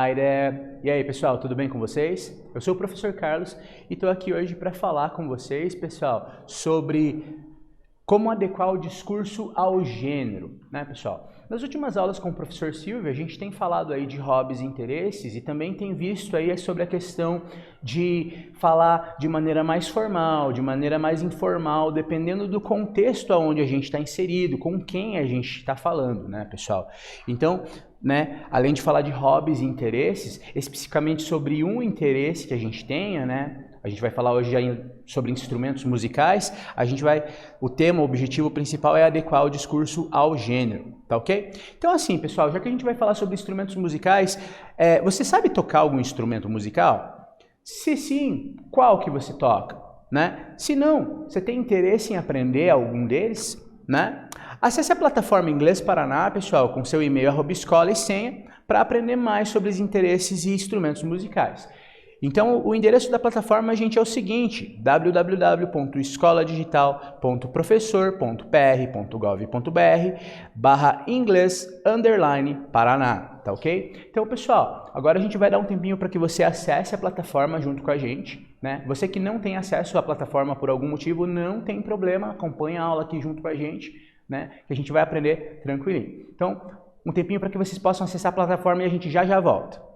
Hi there! E aí, pessoal, tudo bem com vocês? Eu sou o professor Carlos e estou aqui hoje para falar com vocês, pessoal, sobre como adequar o discurso ao gênero, né, pessoal? Nas últimas aulas com o professor Silvio, a gente tem falado aí de hobbies e interesses e também tem visto aí sobre a questão de falar de maneira mais formal, de maneira mais informal, dependendo do contexto aonde a gente está inserido, com quem a gente está falando, né, pessoal? Então, né, além de falar de hobbies e interesses, especificamente sobre um interesse que a gente tenha, né? A gente vai falar hoje sobre instrumentos musicais. O tema, o objetivo principal é adequar o discurso ao gênero, tá ok? Então assim, pessoal, já que a gente vai falar sobre instrumentos musicais, você sabe tocar algum instrumento musical? Se sim, qual que você toca, né? Se não, você tem interesse em aprender algum deles, né? Acesse a plataforma Inglês Paraná, pessoal, com seu e-mail @escola e senha para aprender mais sobre os interesses e instrumentos musicais. Então, o endereço da plataforma, gente, é o seguinte: www.escoladdigital.professor.pr.gov.br/inglês_Paraná, tá ok? Então, pessoal, agora a gente vai dar um tempinho para que você acesse a plataforma junto com a gente, né? Você que não tem acesso à plataforma por algum motivo, não tem problema, acompanha a aula aqui junto com a gente, né? Que a gente vai aprender tranquilinho. Então, um tempinho para que vocês possam acessar a plataforma e a gente já volta.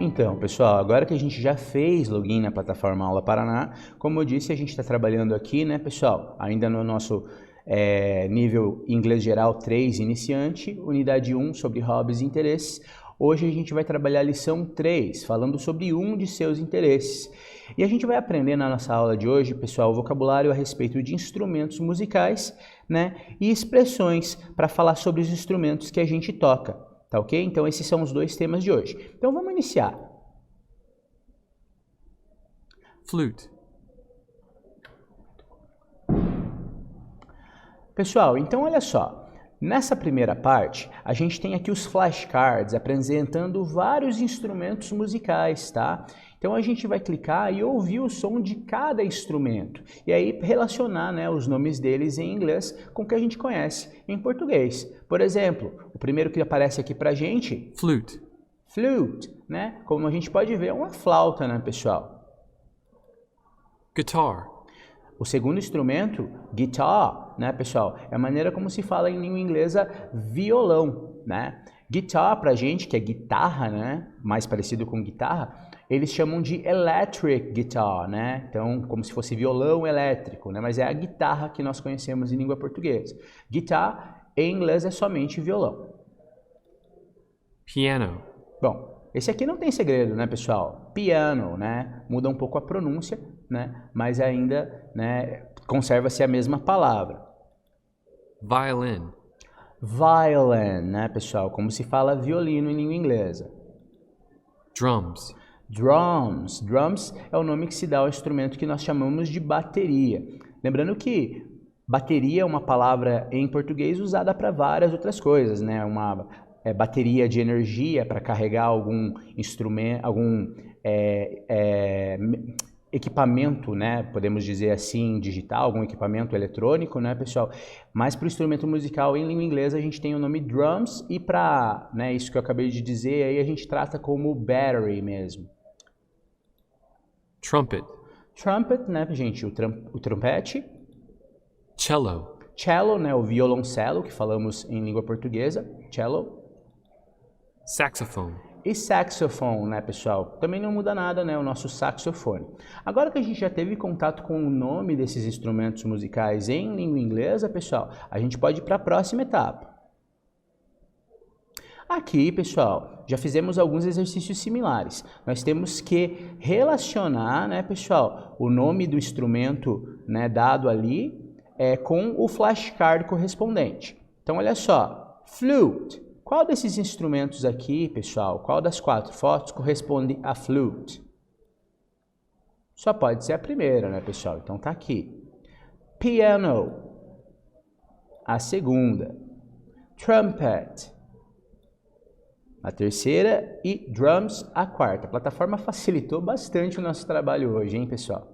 Então, pessoal, agora que a gente já fez login na plataforma Aula Paraná, como eu disse, a gente está trabalhando aqui, né, pessoal, ainda no nosso nível Inglês Geral 3 iniciante, unidade 1 sobre hobbies e interesses. Hoje a gente vai trabalhar a lição 3, falando sobre um de seus interesses. E a gente vai aprender na nossa aula de hoje, pessoal, o vocabulário a respeito de instrumentos musicais, né, e expressões para falar sobre os instrumentos que a gente toca. Tá ok? Então esses são os dois temas de hoje. Então vamos iniciar. Flute. Pessoal, então olha só. Nessa primeira parte, a gente tem aqui os flashcards apresentando vários instrumentos musicais, tá? Então a gente vai clicar e ouvir o som de cada instrumento e aí relacionar, né, os nomes deles em inglês com o que a gente conhece em português. Por exemplo, o primeiro que aparece aqui pra gente, Flute. Flute, né? Como a gente pode ver, é uma flauta, né, pessoal? Guitar. O segundo instrumento, guitar, né, pessoal? É a maneira como se fala em língua inglesa violão, né? Guitar pra gente, que é guitarra, né? Mais parecido com guitarra, eles chamam de electric guitar, né? Então, como se fosse violão elétrico, né? Mas é a guitarra que nós conhecemos em língua portuguesa. Guitar, em inglês, é somente violão. Piano. Bom, esse aqui não tem segredo, né, pessoal? Piano, né? Muda um pouco a pronúncia, né? Mas ainda, né, conserva-se a mesma palavra. Violin. Violin, né, pessoal? Como se fala violino em língua inglesa. Drums. Drums. Drums é o nome que se dá ao instrumento que nós chamamos de bateria. Lembrando que bateria é uma palavra em português usada para várias outras coisas, né? Uma bateria de energia para carregar algum instrumento, algum equipamento, né? Podemos dizer assim, digital, algum equipamento eletrônico, né, pessoal? Mas para o instrumento musical em língua inglesa a gente tem o nome drums e para, né, isso que eu acabei de dizer, aí a gente trata como battery mesmo. Trumpet. Trumpet, né, gente? O trompete. Cello. Cello, né, o violoncelo, que falamos em língua portuguesa. Cello. Saxophone. E saxofone, né, pessoal? Também não muda nada, né, o nosso saxofone. Agora que a gente já teve contato com o nome desses instrumentos musicais em língua inglesa, pessoal, a gente pode ir para a próxima etapa. Aqui, pessoal, já fizemos alguns exercícios similares. Nós temos que relacionar, né, pessoal, o nome do instrumento, né, dado ali com o flashcard correspondente. Então, olha só, flute. Qual desses instrumentos aqui, pessoal, qual das 4 fotos corresponde a flute? Só pode ser a primeira, né, pessoal? Então tá aqui. Piano, a segunda. Trumpet, a terceira. E drums, a quarta. A plataforma facilitou bastante o nosso trabalho hoje, hein, pessoal?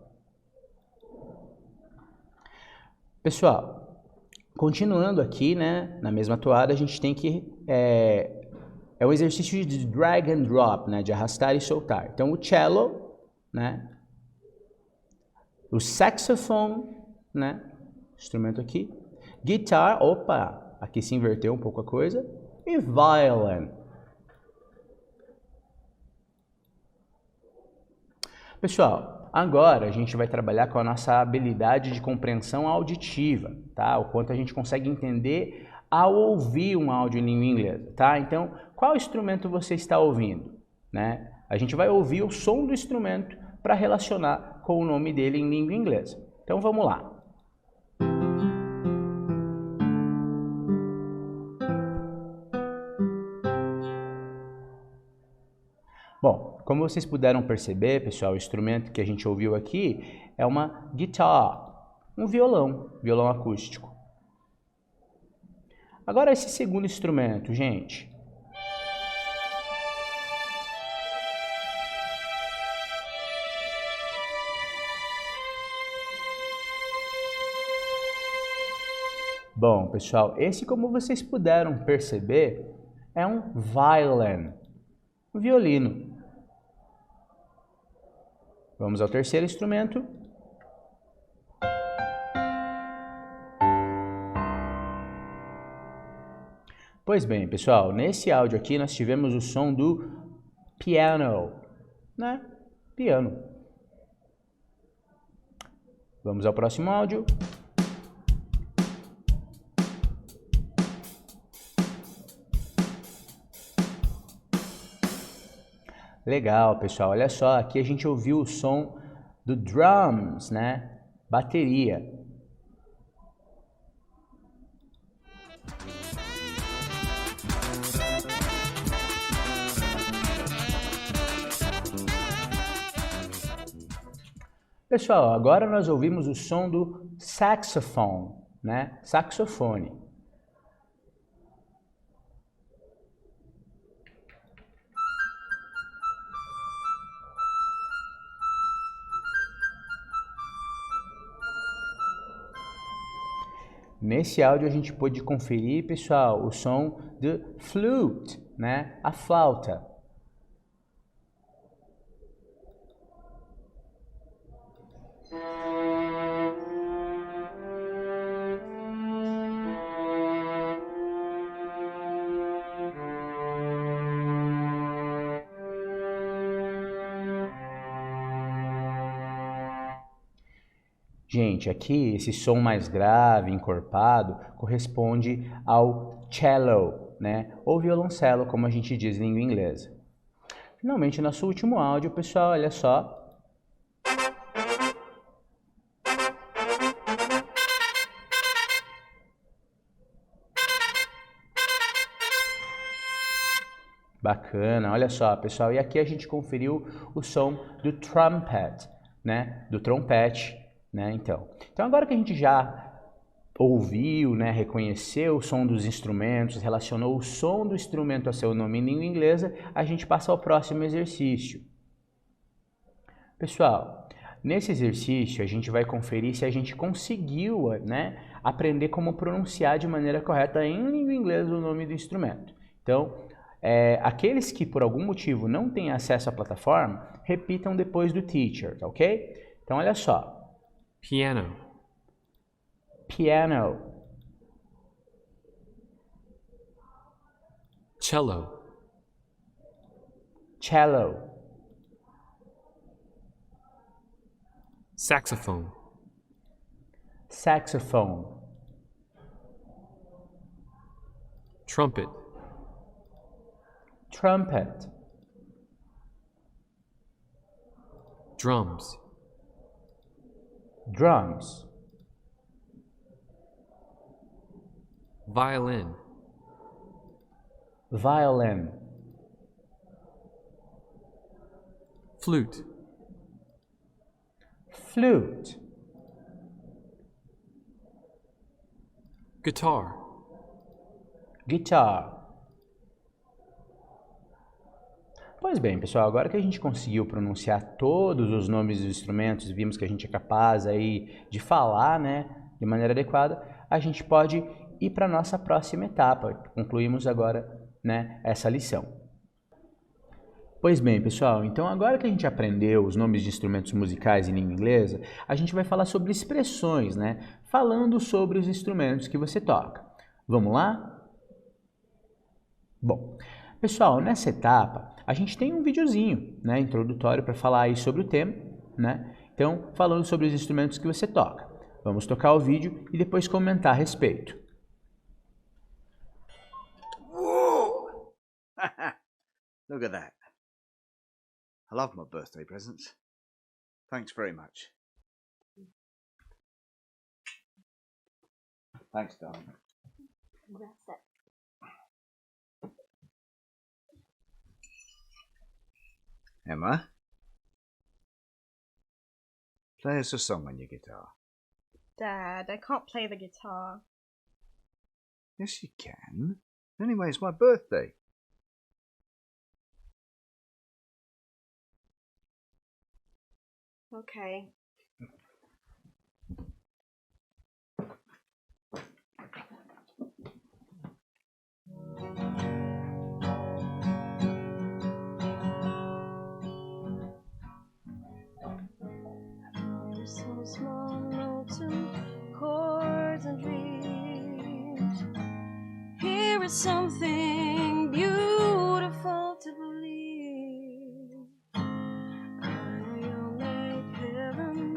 Pessoal, continuando aqui, né, na mesma toada, a gente tem que... É um exercício de drag and drop, né, de arrastar e soltar. Então, o cello, né, o saxophone, né, instrumento aqui, guitar, opa, aqui se inverteu um pouco a coisa, e violin. Pessoal, agora a gente vai trabalhar com a nossa habilidade de compreensão auditiva, tá? O quanto a gente consegue entender ao ouvir um áudio em língua inglesa, tá? Então, qual instrumento você está ouvindo, né? A gente vai ouvir o som do instrumento para relacionar com o nome dele em língua inglesa. Então, vamos lá. Bom, como vocês puderam perceber, pessoal, o instrumento que a gente ouviu aqui é uma guitar, um violão acústico. Agora esse segundo instrumento, gente. Bom, pessoal, esse, como vocês puderam perceber, é um violin, um violino. Vamos ao terceiro instrumento. Pois bem, pessoal, nesse áudio aqui nós tivemos o som do piano, né? Piano. Vamos ao próximo áudio. Legal, pessoal. Olha só, aqui a gente ouviu o som do drums, né? Bateria. Pessoal, agora nós ouvimos o som do saxophone, né? Saxofone. Nesse áudio a gente pôde conferir, pessoal, o som do flute, né? A flauta. Gente, aqui esse som mais grave, encorpado, corresponde ao cello, né? Ou violoncelo, como a gente diz em língua inglesa. Finalmente, nosso último áudio, pessoal, olha só. Bacana, olha só, pessoal. E aqui a gente conferiu o som do trumpet, né? Do trompete, né? Então agora que a gente já ouviu, né, reconheceu o som dos instrumentos, relacionou o som do instrumento a seu nome em língua inglesa, a gente passa ao próximo exercício. Pessoal, nesse exercício a gente vai conferir se a gente conseguiu, né, aprender como pronunciar de maneira correta em língua inglesa o nome do instrumento. Então, aqueles que por algum motivo não têm acesso à plataforma, repitam depois do teacher, tá ok? Então, olha só. Piano. Piano. Cello. Cello. Saxophone. Saxophone. Trumpet. Trumpet. Drums. Drums. Violin. Violin. Flute. Flute. Guitar. Guitar. Pois bem, pessoal, agora que a gente conseguiu pronunciar todos os nomes dos instrumentos, vimos que a gente é capaz aí de falar, né, de maneira adequada, a gente pode ir para a nossa próxima etapa. Concluímos agora, né, essa lição. Pois bem, pessoal, então agora que a gente aprendeu os nomes de instrumentos musicais em língua inglesa, a gente vai falar sobre expressões, né, falando sobre os instrumentos que você toca. Vamos lá? Bom, pessoal, nessa etapa, a gente tem um videozinho, né, introdutório para falar aí sobre o tema, né? Então, falando sobre os instrumentos que você toca. Vamos tocar o vídeo e depois comentar a respeito. Whoa! Look at that. I love my birthday presents. Thanks very much. Thanks, darling. That's it. Emma, play us a song on your guitar. Dad, I can't play the guitar. Yes, you can. Anyway, it's my birthday. Okay. So small notes and chords and dreams. Here is something beautiful to believe. I'll make heaven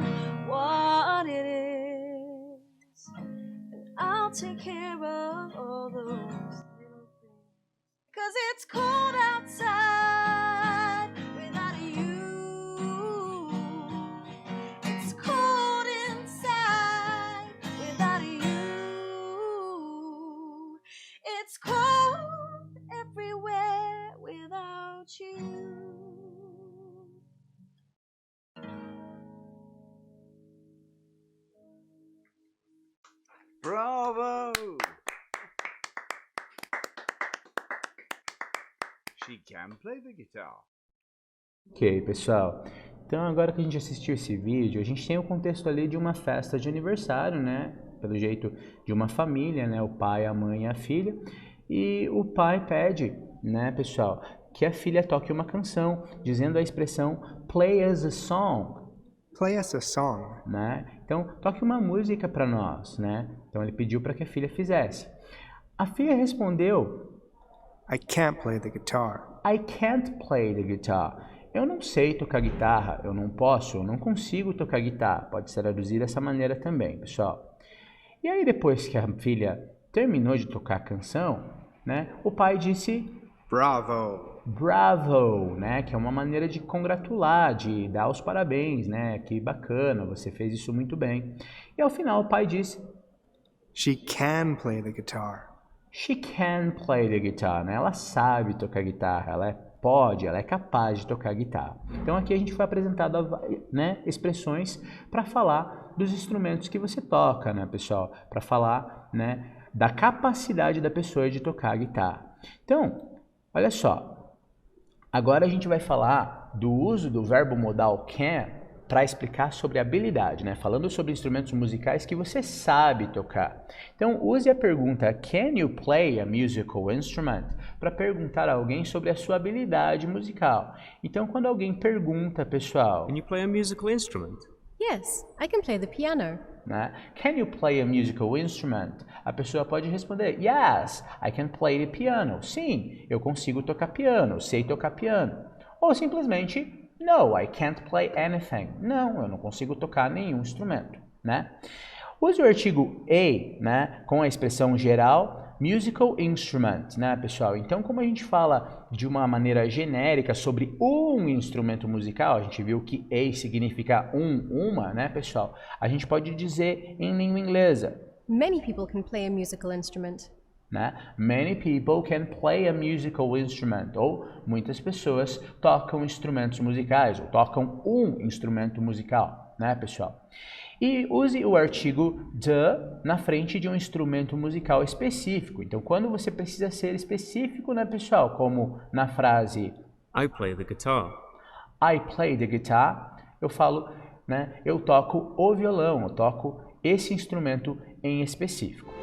what it is, and I'll take care of all those little things. 'Cause it's cold outside without you. It's cold inside without you. It's cold everywhere without you. Bravo! She can play the guitar. Ok, pessoal. Então, agora que a gente assistiu esse vídeo, a gente tem o contexto ali de uma festa de aniversário, né? Pelo jeito de uma família, né? O pai, a mãe e a filha. E o pai pede, né, pessoal, que a filha toque uma canção, dizendo a expressão play us a song, Play us a song. né? Então, toque uma música para nós, né? Então, ele pediu para que a filha fizesse. A filha respondeu, I can't play the guitar. I can't play the guitar. Eu não sei tocar guitarra, eu não posso, eu não consigo tocar guitarra. Pode ser traduzido dessa maneira também, pessoal. E aí, depois que a filha terminou de tocar a canção, né, o pai disse Bravo. bravo, né, que é uma maneira de congratular, de dar os parabéns, né, que bacana, você fez isso muito bem. E ao final o pai disse, She can play the guitar. she can play the guitar, né, ela sabe tocar guitarra, ela é capaz de tocar guitarra. Então aqui a gente foi apresentado, né, expressões para falar dos instrumentos que você toca, né, pessoal, para falar, né, da capacidade da pessoa de tocar guitarra. Então, olha só, agora a gente vai falar do uso do verbo modal can para explicar sobre habilidade, né? Falando sobre instrumentos musicais que você sabe tocar. Então, use a pergunta Can you play a musical instrument? Para perguntar a alguém sobre a sua habilidade musical. Então, quando alguém pergunta, pessoal, Can you play a musical instrument? Yes, I can play the piano. né? Can you play a musical instrument? A pessoa pode responder, yes, I can play the piano. Sim, eu consigo tocar piano, sei tocar piano. Ou simplesmente, no, I can't play anything. Não, eu não consigo tocar nenhum instrumento, né? Use o artigo a, né, com a expressão geral, musical instrument, né, pessoal? Então, como a gente fala de uma maneira genérica sobre um instrumento musical, a gente viu que a significa uma, né, pessoal? A gente pode dizer em língua inglesa, Many people can play a musical instrument. né? Many people can play a musical instrument. Ou muitas pessoas tocam instrumentos musicais, ou tocam um instrumento musical, né, pessoal? E use o artigo the na frente de um instrumento musical específico. Então, quando você precisa ser específico, né, pessoal? Como na frase I play the guitar. I play the guitar, eu falo, né, eu toco o violão, eu toco esse instrumento em específico.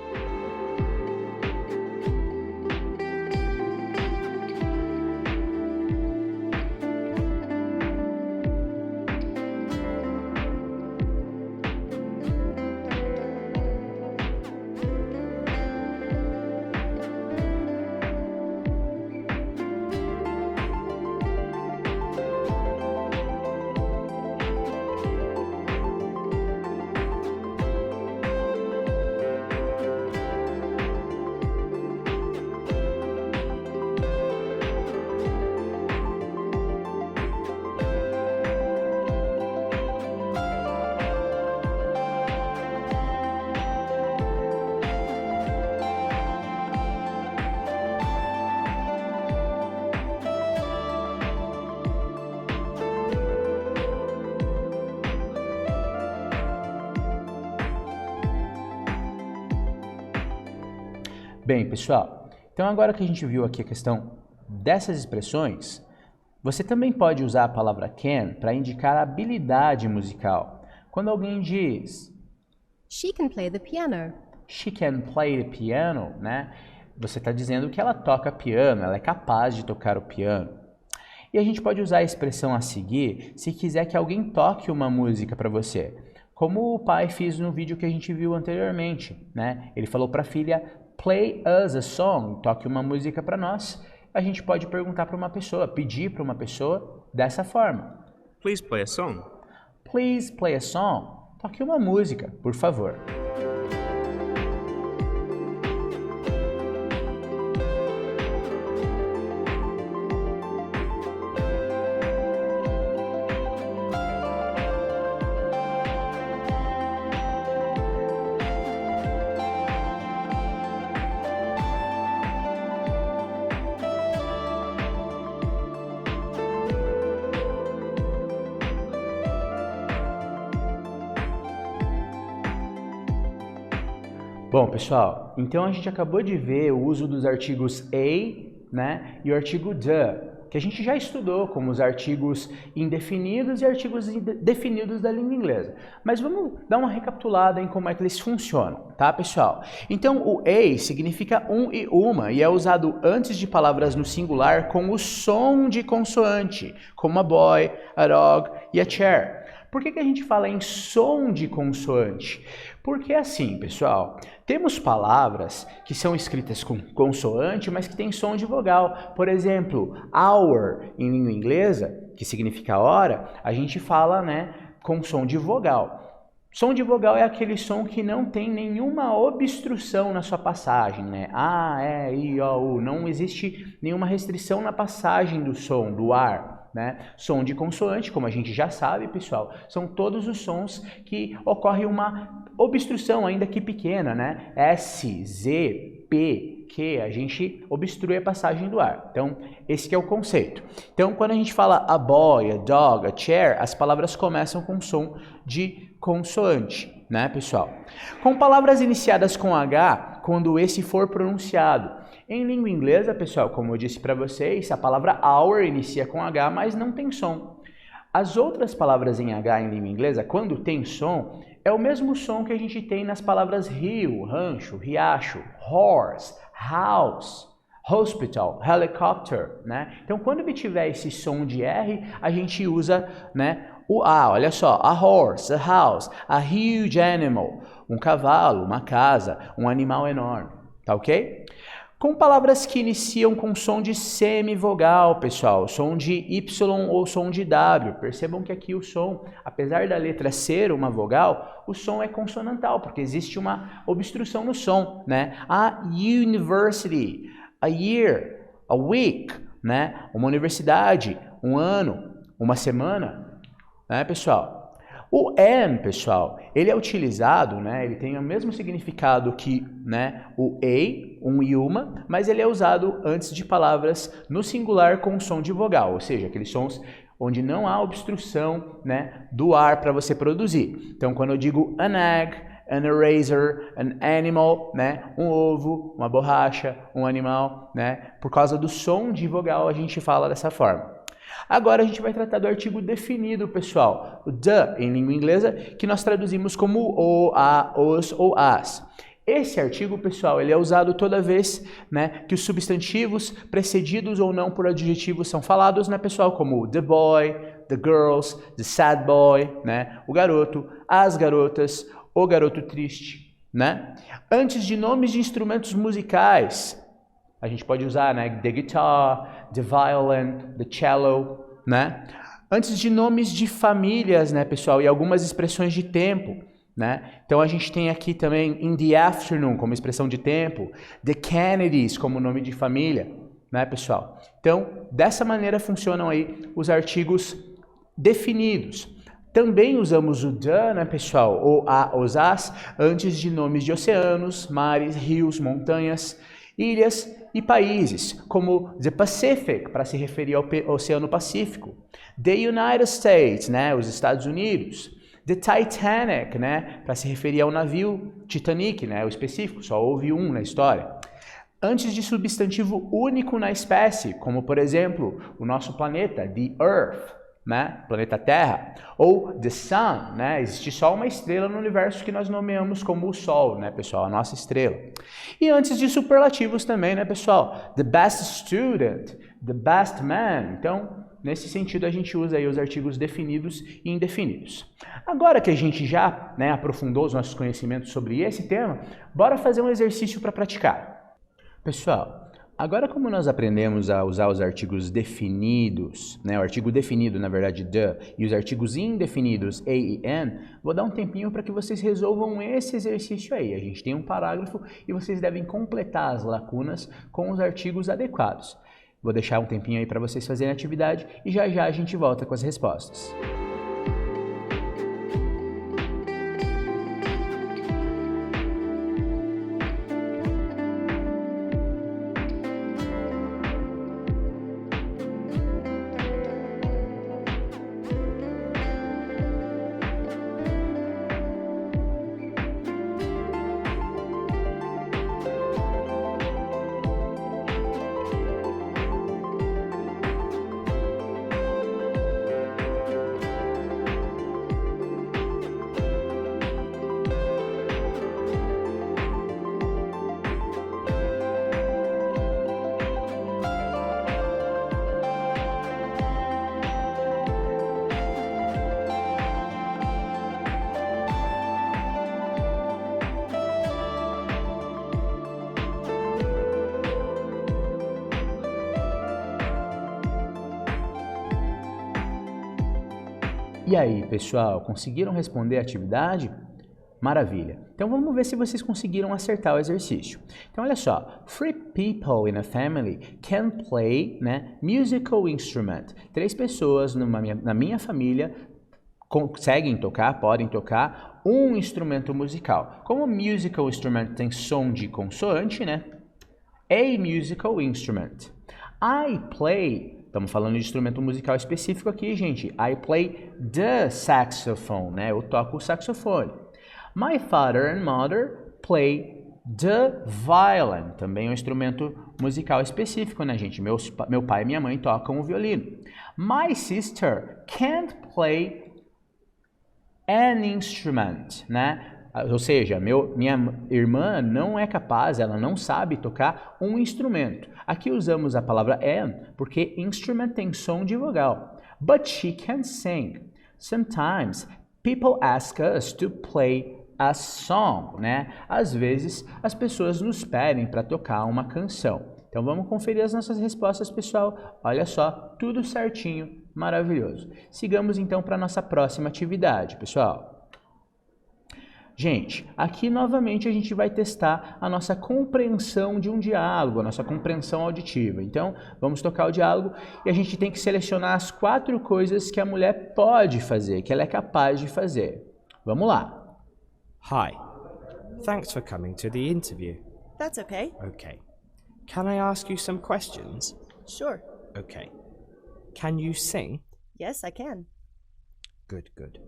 Bem, pessoal, então agora que a gente viu aqui a questão dessas expressões, você também pode usar a palavra can para indicar habilidade musical. Quando alguém diz She can play the piano. she can play the piano, né? Você está dizendo que ela toca piano, ela é capaz de tocar o piano. E a gente pode usar a expressão a seguir se quiser que alguém toque uma música para você. Como o pai fez no vídeo que a gente viu anteriormente, né? Ele falou para a filha, play us a song, toque uma música para nós. A gente pode perguntar para uma pessoa, pedir para uma pessoa dessa forma. Please play a song. Please play a song. Toque uma música, por favor. Bom, pessoal, então a gente acabou de ver o uso dos artigos a, né, e o artigo the, que a gente já estudou como os artigos indefinidos e artigos definidos da língua inglesa. Mas vamos dar uma recapitulada em como é que eles funcionam, tá, pessoal? Então, o a significa um e uma e é usado antes de palavras no singular com o som de consoante, como a boy, a dog e a chair. Por que a gente fala em som de consoante? Porque assim, pessoal, temos palavras que são escritas com consoante, mas que têm som de vogal. Por exemplo, hour em língua inglesa, que significa hora, a gente fala, né, com som de vogal. Som de vogal é aquele som que não tem nenhuma obstrução na sua passagem, né? A, E, I, O, U. Não existe nenhuma restrição na passagem do som, do ar. Né? Som de consoante, como a gente já sabe, pessoal, são todos os sons que ocorre uma obstrução, ainda que pequena, né? S, Z, P, Q, a gente obstrui a passagem do ar. Então, esse que é o conceito. Então, quando a gente fala a boy, a dog, a chair, as palavras começam com som de consoante, né, pessoal? Com palavras iniciadas com H, quando esse for pronunciado. Em língua inglesa, pessoal, como eu disse para vocês, a palavra hour inicia com H, mas não tem som. As outras palavras em H em língua inglesa, quando tem som, é o mesmo som que a gente tem nas palavras rio, rancho, riacho, horse, house, hospital, helicopter, né? Então, quando ele tiver esse som de R, a gente usa, né, o A. Olha só, a horse, a house, a huge animal, um cavalo, uma casa, um animal enorme, tá ok? Com palavras que iniciam com som de semivogal, pessoal, som de Y ou som de W. Percebam que aqui o som, apesar da letra ser uma vogal, o som é consonantal, porque existe uma obstrução no som, né? A university, a year, a week, né? Uma universidade, um ano, uma semana, né, pessoal? O am, pessoal, ele é utilizado, né, ele tem o mesmo significado que, né, o a, um e uma, mas ele é usado antes de palavras no singular com som de vogal, ou seja, aqueles sons onde não há obstrução, né, do ar para você produzir. Então, quando eu digo an egg, an eraser, an animal, né, um ovo, uma borracha, um animal, né, por causa do som de vogal a gente fala dessa forma. Agora a gente vai tratar do artigo definido, pessoal, o the em língua inglesa, que nós traduzimos como o, a, os ou as. Esse artigo, pessoal, ele é usado toda vez, né, que os substantivos precedidos ou não por adjetivos são falados, né, pessoal, como the boy, the girls, the sad boy, né, o garoto, as garotas, o garoto triste, né? Antes de nomes de instrumentos musicais, a gente pode usar, né, the guitar, the violin, the cello, né? Antes de nomes de famílias, né, pessoal, e algumas expressões de tempo, né? Então a gente tem aqui também in the afternoon como expressão de tempo, the Kennedys como nome de família, né, pessoal? Então, dessa maneira funcionam aí os artigos definidos. Também usamos o the, né, pessoal, ou a, os as, antes de nomes de oceanos, mares, rios, montanhas, ilhas e países, como the Pacific, para se referir ao Oceano Pacífico, the United States, né, os Estados Unidos, the Titanic, né, para se referir ao navio Titanic, né, o específico, só houve um na história. Antes de substantivo único na espécie, como por exemplo, o nosso planeta, the Earth, né, planeta Terra, ou the Sun, né, existe só uma estrela no universo que nós nomeamos como o Sol, né, pessoal, a nossa estrela. E antes de superlativos também, né, pessoal, the best student, the best man. Então, nesse sentido, a gente usa aí os artigos definidos e indefinidos. Agora que a gente já, né, aprofundou os nossos conhecimentos sobre esse tema, bora fazer um exercício para praticar. Pessoal, agora como nós aprendemos a usar os artigos definidos, né, o artigo definido, na verdade, the, e os artigos indefinidos, a e an, vou dar um tempinho para que vocês resolvam esse exercício aí. A gente tem um parágrafo e vocês devem completar as lacunas com os artigos adequados. Vou deixar um tempinho aí para vocês fazerem a atividade e já já a gente volta com as respostas. E aí, pessoal, conseguiram responder a atividade? Maravilha! Então vamos ver se vocês conseguiram acertar o exercício. Então olha só, 3 people in a family can play, né, musical instrument. 3 pessoas na minha família conseguem tocar, podem tocar um instrumento musical. Como musical instrument tem som de consoante, né? A musical instrument. I play, estamos falando de instrumento musical específico aqui, gente. I play the saxophone, né? Eu toco o saxofone. My father and mother play the violin. Também é um instrumento musical específico, né, gente? Meu pai e minha mãe tocam o violino. My sister can't play an instrument, né? Ou seja, minha irmã não é capaz, ela não sabe tocar um instrumento. Aqui usamos a palavra an, porque instrument tem som de vogal. But she can sing. Sometimes people ask us to play a song, né? Às vezes as pessoas nos pedem para tocar uma canção. Então vamos conferir as nossas respostas, pessoal. Olha só, tudo certinho, maravilhoso. Sigamos então para a nossa próxima atividade, pessoal. Gente, aqui novamente a gente vai testar a nossa compreensão de um diálogo, a nossa compreensão auditiva. Então, vamos tocar o diálogo e a gente tem que selecionar as 4 coisas que a mulher pode fazer, que ela é capaz de fazer. Vamos lá. Hi. Thanks for coming to the interview. That's okay. Okay. Can I ask you some questions? Sure. Okay. Can you sing? Yes, I can. Good, good.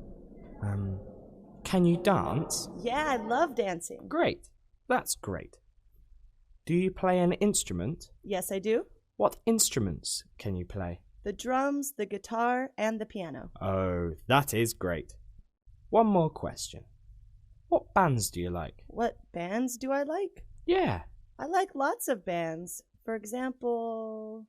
Can you dance? Yeah, I love dancing. Great. That's great. Do you play an instrument? Yes, I do. What instruments can you play? The drums, the guitar, and the piano. Oh, that is great. One more question. What bands do you like? What bands do I like? Yeah. I like lots of bands. For example...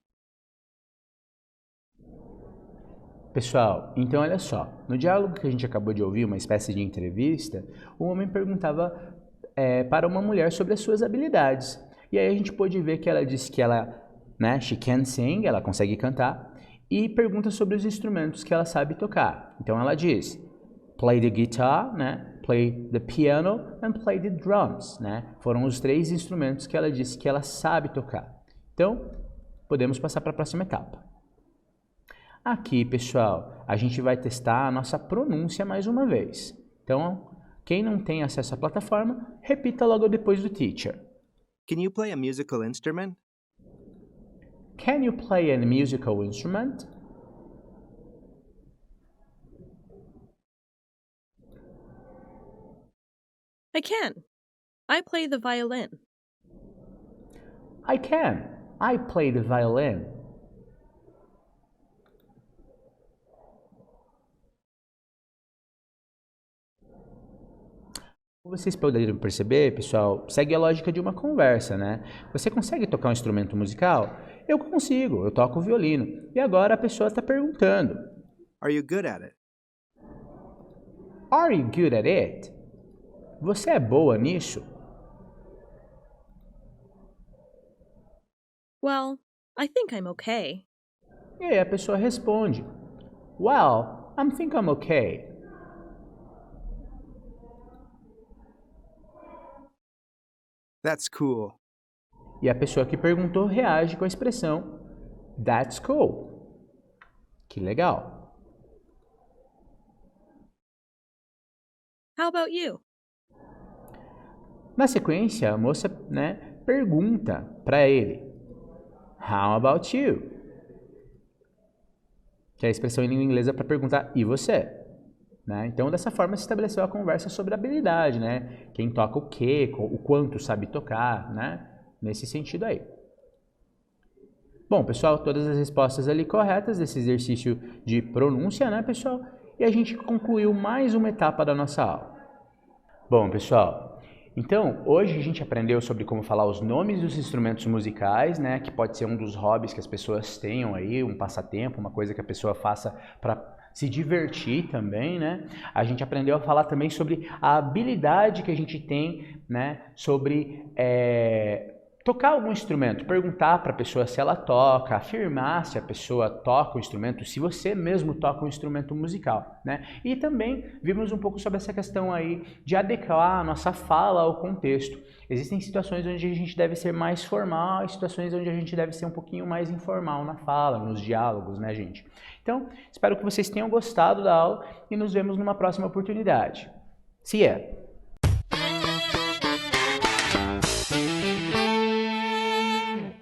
Pessoal, então olha só, no diálogo que a gente acabou de ouvir, uma espécie de entrevista, o homem perguntava para uma mulher sobre as suas habilidades. E aí a gente pôde ver que ela disse que ela, né, she can sing, ela consegue cantar, e pergunta sobre os instrumentos que ela sabe tocar. Então ela diz, play the guitar, né, play the piano and play the drums, né? Foram os 3 instrumentos que ela disse que ela sabe tocar. Então, podemos passar para a próxima etapa. Aqui, pessoal, a gente vai testar a nossa pronúncia mais uma vez. Então, quem não tem acesso à plataforma, repita logo depois do teacher. Can you play a musical instrument? Can you play a musical instrument? I can. I play the violin. I can. I play the violin. Como vocês poderiam perceber, pessoal, segue a lógica de uma conversa, né? Você consegue tocar um instrumento musical? Eu consigo, eu toco violino. E agora a pessoa está perguntando. Are you good at it? Are you good at it? Você é boa nisso? Well, I think I'm okay. E aí a pessoa responde. Well, I think I'm okay. That's cool. E a pessoa que perguntou reage com a expressão That's cool. Que legal. How about you? Na sequência, a moça, né, pergunta para ele How about you? Que é a expressão em língua inglesa para perguntar e você? Né? Então, dessa forma, se estabeleceu a conversa sobre habilidade, né? Quem toca o quê, o quanto sabe tocar, né? Nesse sentido aí. Bom, pessoal, todas as respostas ali corretas desse exercício de pronúncia, né, pessoal? E a gente concluiu mais uma etapa da nossa aula. Bom, pessoal, então, hoje a gente aprendeu sobre como falar os nomes dos instrumentos musicais, né? Que pode ser um dos hobbies que as pessoas tenham aí, um passatempo, uma coisa que a pessoa faça para se divertir também, né? A gente aprendeu a falar também sobre a habilidade que a gente tem, né? Sobre tocar algum instrumento, perguntar para a pessoa se ela toca, afirmar se a pessoa toca o instrumento, se você mesmo toca um instrumento musical, né? E também vimos um pouco sobre essa questão aí de adequar a nossa fala ao contexto. Existem situações onde a gente deve ser mais formal e situações onde a gente deve ser um pouquinho mais informal na fala, nos diálogos, né, gente? Então, espero que vocês tenham gostado da aula e nos vemos numa próxima oportunidade. See ya!